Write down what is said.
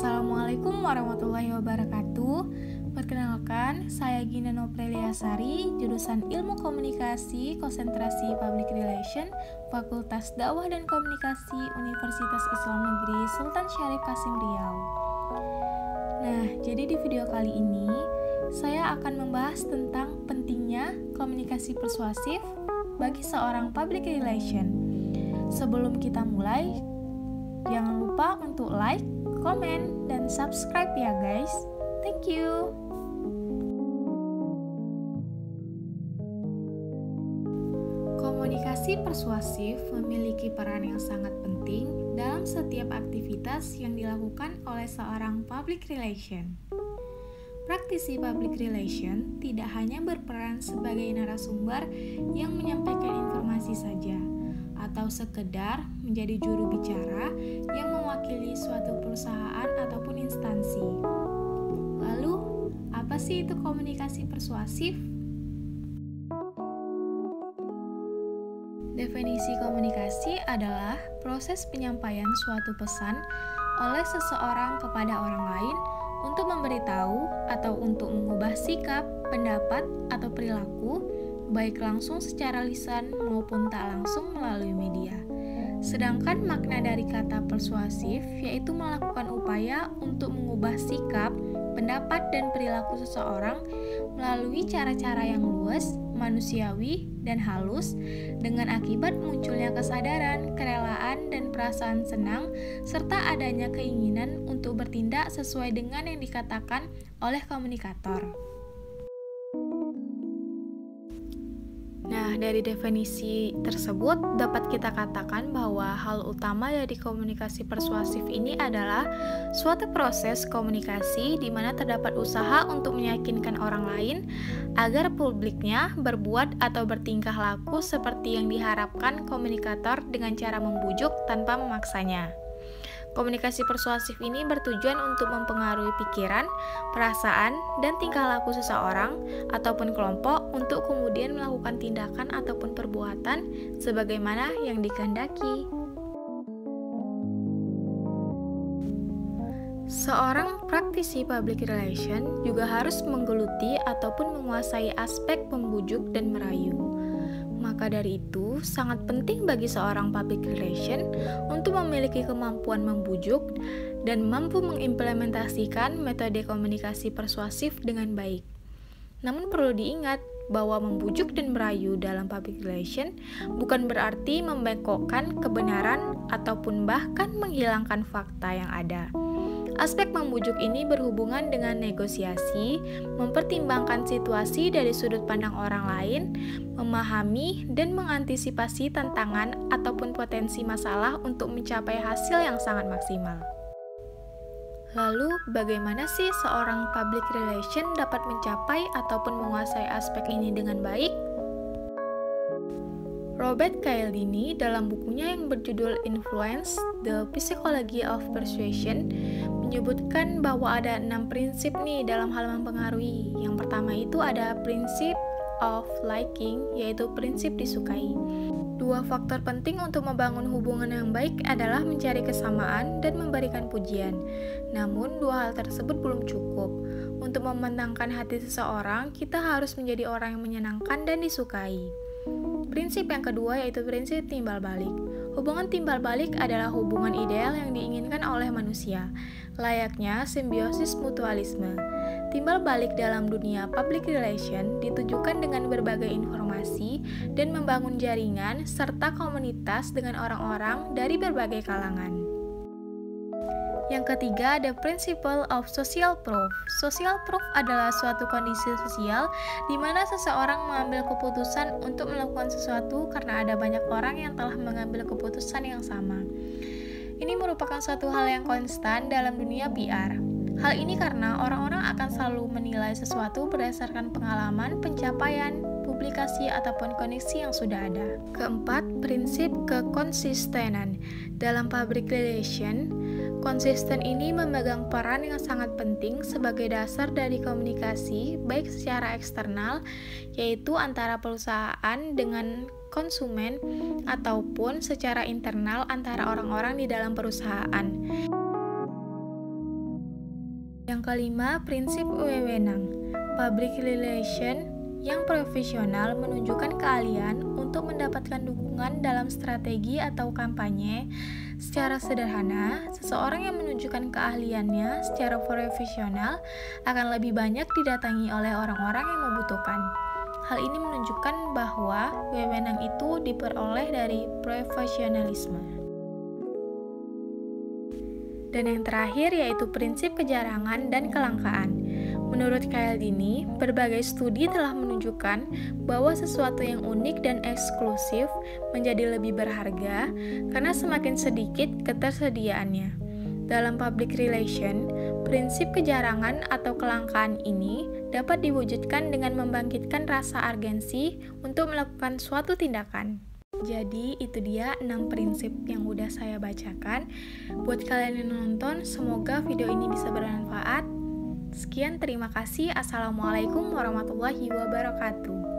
Assalamualaikum warahmatullahi wabarakatuh. Perkenalkan, saya Gina Nopreliasari, jurusan Ilmu Komunikasi, Konsentrasi Public Relation, Fakultas Dakwah dan Komunikasi, Universitas Islam Negeri Sultan Syarif Kasim Riau. Nah, jadi di video kali ini, saya akan membahas tentang pentingnya komunikasi persuasif bagi seorang public relation. Sebelum kita mulai, jangan lupa untuk like, komen, dan subscribe ya guys. Thank you. Komunikasi persuasif memiliki peran yang sangat penting dalam setiap aktivitas yang dilakukan oleh seorang public relation. Praktisi public relation tidak hanya berperan sebagai narasumber yang menyampaikan informasi saja, atau sekedar menjadi juru bicara yang mewakili suatu perusahaan ataupun instansi. Lalu, apa sih itu komunikasi persuasif? Definisi komunikasi adalah proses penyampaian suatu pesan oleh seseorang kepada orang lain untuk memberitahu atau untuk mengubah sikap, pendapat, atau perilaku, baik langsung secara lisan maupun tak langsung melalui media. Sedangkan makna dari kata persuasif yaitu melakukan upaya untuk mengubah sikap, pendapat, dan perilaku seseorang melalui cara-cara yang luas, manusiawi, dan halus dengan akibat munculnya kesadaran, kerelaan, dan perasaan senang serta adanya keinginan untuk bertindak sesuai dengan yang dikatakan oleh komunikator. Nah, dari definisi tersebut dapat kita katakan bahwa hal utama dari komunikasi persuasif ini adalah suatu proses komunikasi di mana terdapat usaha untuk meyakinkan orang lain agar publiknya berbuat atau bertingkah laku seperti yang diharapkan komunikator dengan cara membujuk tanpa memaksanya. Komunikasi persuasif ini bertujuan untuk mempengaruhi pikiran, perasaan, dan tingkah laku seseorang ataupun kelompok untuk kemudian melakukan tindakan ataupun perbuatan sebagaimana yang dikehendaki. Seorang praktisi public relation juga harus menggeluti ataupun menguasai aspek membujuk dan merayu. Maka dari itu, sangat penting bagi seorang public relation untuk memiliki kemampuan membujuk dan mampu mengimplementasikan metode komunikasi persuasif dengan baik. Namun perlu diingat bahwa membujuk dan merayu dalam public relation bukan berarti membengkokkan kebenaran ataupun bahkan menghilangkan fakta yang ada. Aspek membujuk ini berhubungan dengan negosiasi, mempertimbangkan situasi dari sudut pandang orang lain, memahami dan mengantisipasi tantangan ataupun potensi masalah untuk mencapai hasil yang sangat maksimal. Lalu, bagaimana sih seorang public relation dapat mencapai ataupun menguasai aspek ini dengan baik? Robert Cialdini dalam bukunya yang berjudul Influence, The Psychology of Persuasion menyebutkan bahwa ada 6 prinsip nih dalam hal mempengaruhi. Yang pertama itu ada prinsip of liking, yaitu prinsip disukai. 2 faktor penting untuk membangun hubungan yang baik adalah mencari kesamaan dan memberikan pujian. Namun, 2 hal tersebut belum cukup. Untuk memenangkan hati seseorang, kita harus menjadi orang yang menyenangkan dan disukai. Prinsip yang kedua yaitu prinsip timbal balik. Hubungan timbal balik adalah hubungan ideal yang diinginkan oleh manusia, layaknya simbiosis mutualisme. Timbal balik dalam dunia public relation ditujukan dengan berbagai informasi dan membangun jaringan serta komunitas dengan orang-orang dari berbagai kalangan. Yang ketiga ada principle of social proof. Social proof adalah suatu kondisi sosial di mana seseorang mengambil keputusan untuk melakukan sesuatu karena ada banyak orang yang telah mengambil keputusan yang sama. Ini merupakan suatu hal yang konstan dalam dunia PR. Hal ini karena orang-orang akan selalu menilai sesuatu berdasarkan pengalaman, pencapaian, publikasi, ataupun koneksi yang sudah ada. Keempat, prinsip kekonsistenan. Dalam public relation, konsisten ini memegang peran yang sangat penting sebagai dasar dari komunikasi, baik secara eksternal, yaitu antara perusahaan dengan konsumen, ataupun secara internal antara orang-orang di dalam perusahaan. Yang kelima, prinsip wewenang. Public relation yang profesional menunjukkan keahlian untuk mendapatkan dukungan dalam strategi atau kampanye. Secara sederhana, seseorang yang menunjukkan keahliannya secara profesional akan lebih banyak didatangi oleh orang-orang yang membutuhkan. Hal ini menunjukkan bahwa wewenang itu diperoleh dari profesionalisme. Dan yang terakhir yaitu prinsip kejarangan dan kelangkaan. Menurut Cialdini, berbagai studi telah menunjukkan bahwa sesuatu yang unik dan eksklusif menjadi lebih berharga karena semakin sedikit ketersediaannya. Dalam public relation, prinsip kejarangan atau kelangkaan ini dapat diwujudkan dengan membangkitkan rasa urgensi untuk melakukan suatu tindakan. Jadi itu dia 6 prinsip yang udah saya bacakan. Buat kalian yang nonton, semoga video ini bisa bermanfaat. Sekian, terima kasih. Assalamualaikum warahmatullahi wabarakatuh.